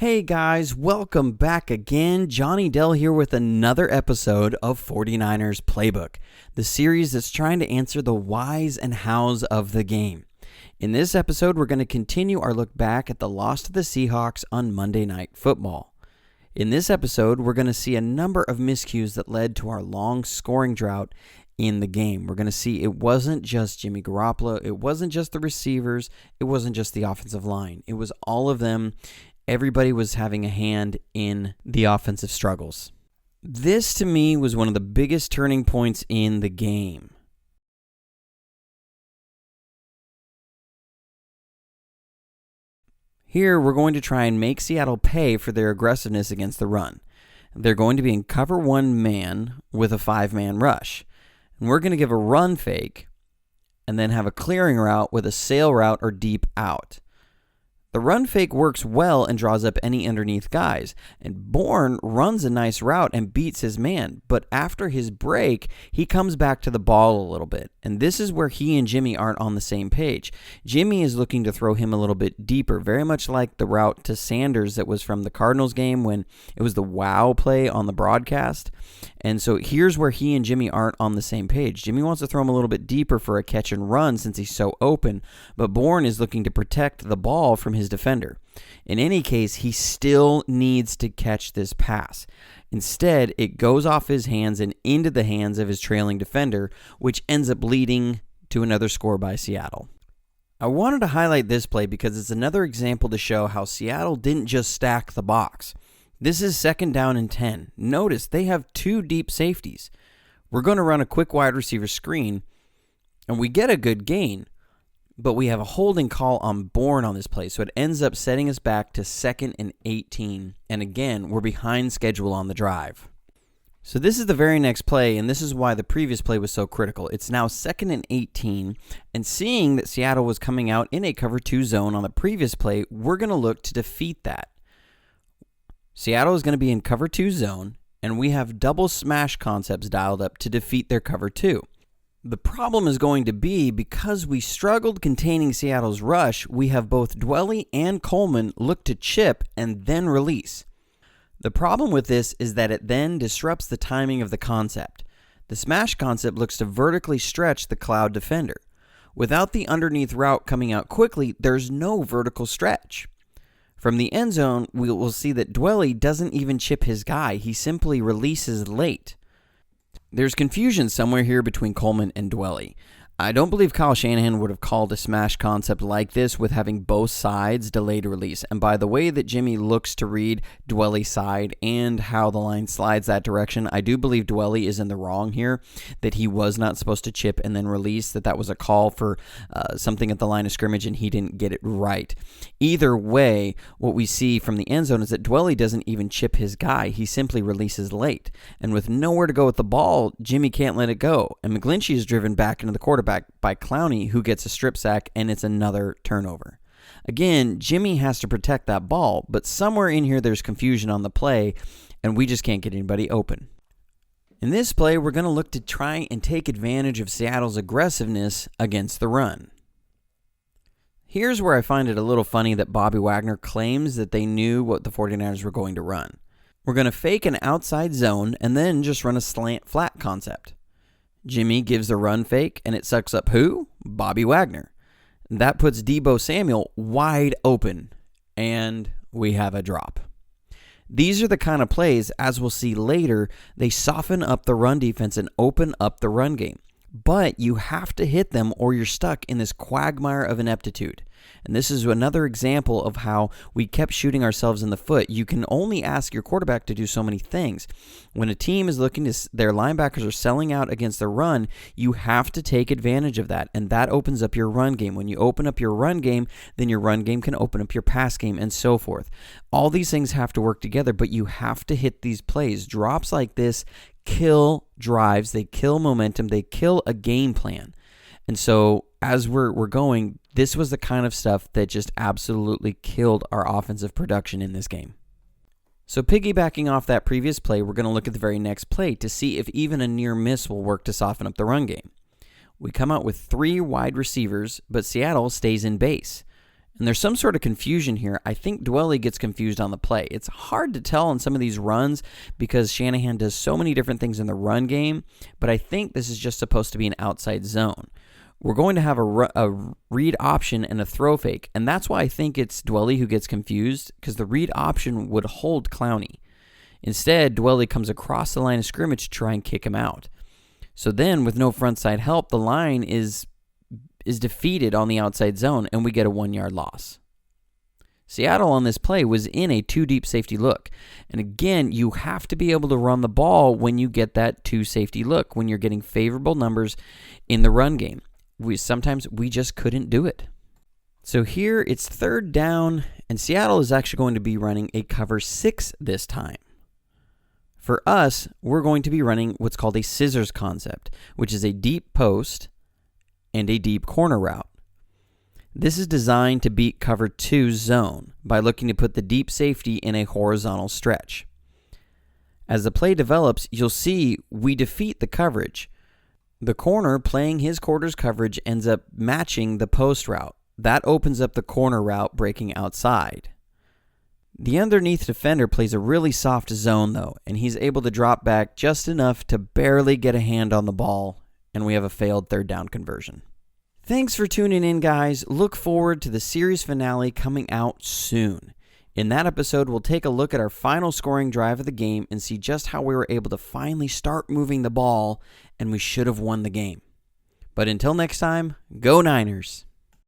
Hey guys, welcome back again. Johnny Dell here with another episode of 49ers Playbook, the series that's trying to answer the whys and hows of the game. In this episode, we're going to continue our look back at the loss to the Seahawks on Monday Night Football. In this episode, we're going to see a number of miscues that led to our long scoring drought in the game. We're going to see it wasn't just Jimmy Garoppolo, it wasn't just the receivers, it wasn't just the offensive line. It was all of them. Everybody was having a hand in the offensive struggles. This, to me, was one of the biggest turning points in the game. Here, we're going to try and make Seattle pay for their aggressiveness against the run. They're going to be in cover one man with a 5-man rush. And we're going to give a run fake and then have a clearing route with a sail route or deep out. The run fake works well and draws up any underneath guys, and Bourne runs a nice route and beats his man, but after his break, he comes back to the ball a little bit, and this is where he and Jimmy aren't on the same page. Jimmy is looking to throw him a little bit deeper, very much like the route to Sanders that was from the Cardinals game when it was the wow play on the broadcast, and so here's where he and Jimmy aren't on the same page. Jimmy wants to throw him a little bit deeper for a catch and run since he's so open, but Bourne is looking to protect the ball from his defender. In any case, he still needs to catch this pass. Instead, it goes off his hands and into the hands of his trailing defender, which ends up leading to another score by Seattle. I wanted to highlight this play because it's another example to show how Seattle didn't just stack the box. This is 2nd down and 10. Notice they have 2 deep safeties. We're going to run a quick wide receiver screen, and we get a good gain, but we have a holding call on Bourne on this play, so it ends up setting us back to 2nd and 18, and again, we're behind schedule on the drive. So this is the very next play, and this is why the previous play was so critical. It's now 2nd and 18, and seeing that Seattle was coming out in a cover 2 zone on the previous play, we're going to look to defeat that. Seattle is going to be in cover 2 zone, and we have double smash concepts dialed up to defeat their cover 2. The problem is going to be because we struggled containing Seattle's rush, we have both Dwelley and Coleman look to chip and then release. The problem with this is that it then disrupts the timing of the concept. The smash concept looks to vertically stretch the cloud defender. Without the underneath route coming out quickly, there's no vertical stretch. From the end zone, we will see that Dwelley doesn't even chip his guy, he simply releases late. There's confusion somewhere here between Coleman and Dwelley. I don't believe Kyle Shanahan would have called a smash concept like this with having both sides delayed release. And by the way that Jimmy looks to read Dwelley's side and how the line slides that direction, I do believe Dwelley is in the wrong here, that he was not supposed to chip and then release, that was a call for something at the line of scrimmage and he didn't get it right. Either way, what we see from the end zone is that Dwelley doesn't even chip his guy. He simply releases late. And with nowhere to go with the ball, Jimmy can't let it go. And McGlinchey is driven back into the quarterback by Clowney, who gets a strip sack, and it's another turnover. Again, Jimmy has to protect that ball, but somewhere in here there's confusion on the play, and we just can't get anybody open. In this play, we're going to look to try and take advantage of Seattle's aggressiveness against the run. Here's where I find it a little funny that Bobby Wagner claims that they knew what the 49ers were going to run. We're going to fake an outside zone and then just run a slant flat concept. Jimmy gives a run fake, and it sucks up who? Bobby Wagner. That puts Deebo Samuel wide open, and we have a drop. These are the kind of plays, as we'll see later, they soften up the run defense and open up the run game. But you have to hit them or you're stuck in this quagmire of ineptitude. And this is another example of how we kept shooting ourselves in the foot. You can only ask your quarterback to do so many things. When a team is looking to, their linebackers are selling out against the run, you have to take advantage of that. And that opens up your run game. When you open up your run game, then your run game can open up your pass game and so forth. All these things have to work together, but you have to hit these plays. Drops like this kill drives, they kill momentum, they kill a game plan. And so as we're going, this was the kind of stuff that just absolutely killed our offensive production in this game. So piggybacking off that previous play, we're going to look at the very next play to see if even a near miss will work to soften up the run game. We come out with 3 wide receivers, but Seattle stays in base. And there's some sort of confusion here. I think Dwelley gets confused on the play. It's hard to tell on some of these runs because Shanahan does so many different things in the run game, but I think this is just supposed to be an outside zone. We're going to have a read option and a throw fake, and that's why I think it's Dwelley who gets confused, because the read option would hold Clowney. Instead, Dwelley comes across the line of scrimmage to try and kick him out. So then, with no front side help, the line is defeated on the outside zone, and we get a 1-yard loss. Seattle on this play was in a 2-deep safety look. And again, you have to be able to run the ball when you get that 2-safety look, when you're getting favorable numbers in the run game. Sometimes we just couldn't do it. So here it's 3rd down, and Seattle is actually going to be running a cover 6 this time. For us, we're going to be running what's called a scissors concept, which is a deep post and a deep corner route. This is designed to beat cover 2's zone by looking to put the deep safety in a horizontal stretch. As the play develops, you'll see we defeat the coverage. The corner playing his quarters coverage ends up matching the post route. That opens up the corner route breaking outside. The underneath defender plays a really soft zone though, and he's able to drop back just enough to barely get a hand on the ball, and we have a failed 3rd down conversion. Thanks for tuning in, guys. Look forward to the series finale coming out soon. In that episode, we'll take a look at our final scoring drive of the game and see just how we were able to finally start moving the ball, and we should have won the game. But until next time, go Niners!